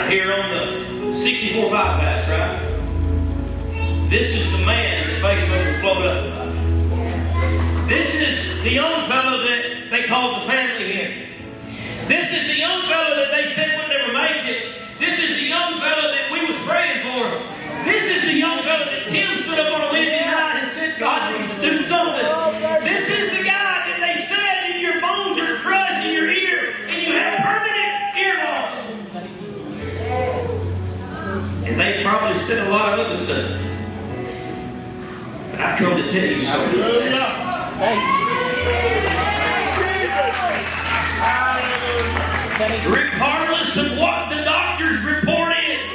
Right here on the 64 bypass, right? This is the man that Facebook was floated up about. This is the young fellow that they called the family hen. This is the young fellow that they said would never make it. This is the young fellow that we was praying for. This is the young fellow that Tim stood up on a Wednesday night and said God needs to do something. This is the guy that they said if your bones are crushed in your ear and you have permanent ear loss. And they probably said a lot of other stuff. But I come to tell you something. Regardless of what the doctor's report is,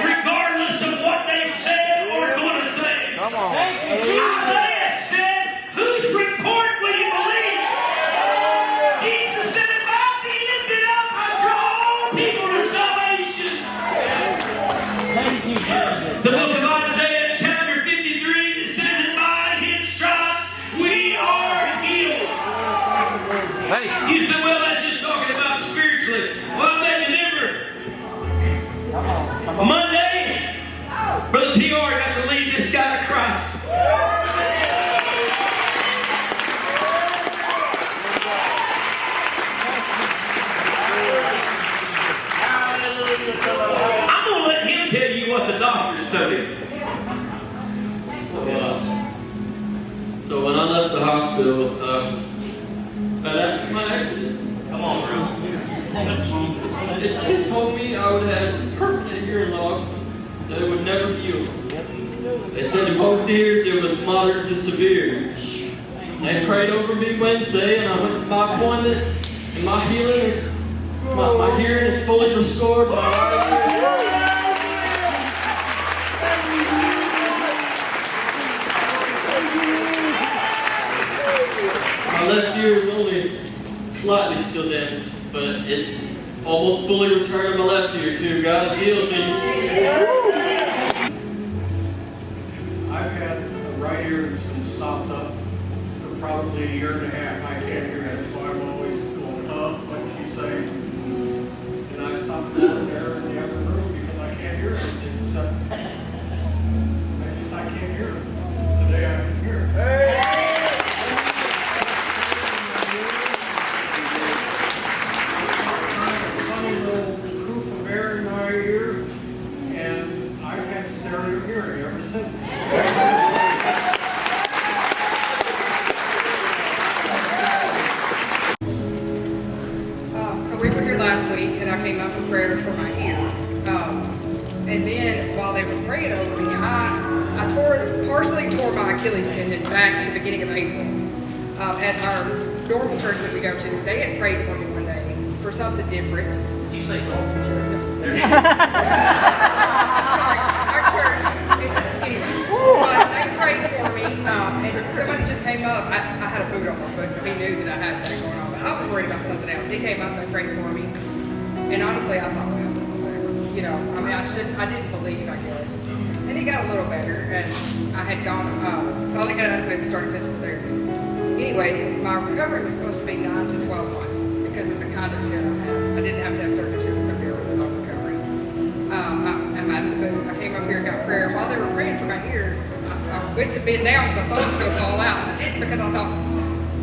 regardless of what they've said or going to say, Isaiah said, whose report will you believe? Jesus said, if I be lifted up, I draw all people to salvation. The book of Isaiah, chapter 53, that says that by his stripes we are healed. You said, well, that's just talking about spiritually. Well, I beg you never. Monday, Brother T.R. got to lead this guy to Christ. I'm going to let him tell you what the doctors told him. So when I left the hospital, after my accident, Come on, bro. it just told me I would have permanent hearing loss that it would never heal. They said in both ears it was moderate to severe. They prayed over me Wednesday, and I went to my appointment, and my hearing is, my hearing is fully restored. My right ear. My left ear is only slightly still damaged, but it's almost fully returned to my left ear too. God's healed me. I've had a right ear that's been stopped up for probably a year and a half. I can't hear it, so I'm always going, what did you say? And I stopped going there in the other room because I can't hear it. Except I can't hear it. Today I can hear it. Funny little proof of air in my ear, and I've had stereo hearing ever since. So we were here last week, and I came up with prayer for my ear. And then while they were praying over me, I partially tore my Achilles tendon back in the beginning of April. At our normal church that we go to, they had prayed for me one day for something different. Did you say no? Sorry, our church. Anyway, but they prayed for me, and somebody just came up. I had a boot on my foot, so he knew that I had that going on. But I was worried about something else. He came up and they prayed for me, and honestly, I thought, well, I didn't believe, I guess. And it got a little better, and I had gone, finally got out of bed and started physical therapy. Anyway, my recovery was supposed to be 9 to 12 months because of the kind of tear I had. I didn't have to have surgery, so it was going to be a really long recovery. I'm out of the boot. I came up here and got prayer. While they were praying for my ear, I went to bend down because I thought it was going to fall out. I didn't because I thought,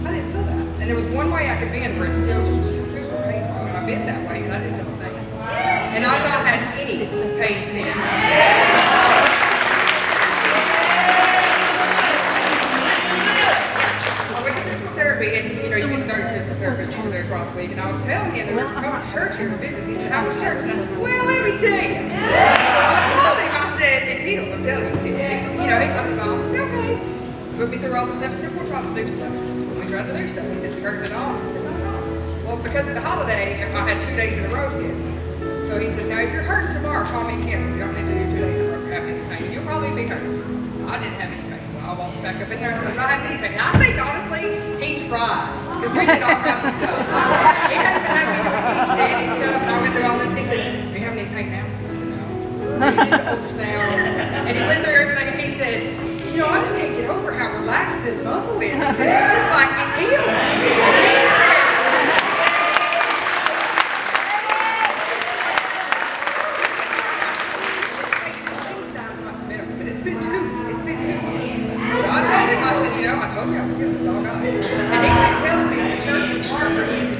I didn't feel that. And there was one way I could bend where it still was just super painful. And I bent that way and I didn't feel a thing. And I've not had any pain since. And you get to know your physical therapist, you're there twice a week, and I was telling him that we were coming to church here to visit. He said, how was church? And I said, well, let me tell you. I told him, I said, it's healed. I'm telling you, it's healed. He said, he kind of smiled. I said, okay. Put me through all the stuff. He said, we'll try some new stuff. So we tried the new stuff. He said, you heard it all? I said, no. Well, because of the holiday, I had 2 days in a row scheduled. So he says, now if you're hurting tomorrow, call me and cancel. You don't need to do 2 days in a row or have any pain. You'll probably be hurting. I didn't have any pain, so I walked back up in there and said, I have any pain. And I think, honestly, he tried. Because we did all kinds of stuff. He hadn't been having me doing standing stuff, and I went through all this, and he said, do you have any pain now? I said, no. He did the ultrasound, and he went through everything, and he said, I just can't get over how relaxed this muscle is. He said, it's just like it's healed. And he said, I told you I was healed. It's all God. And he'd been telling me the church was hard for him.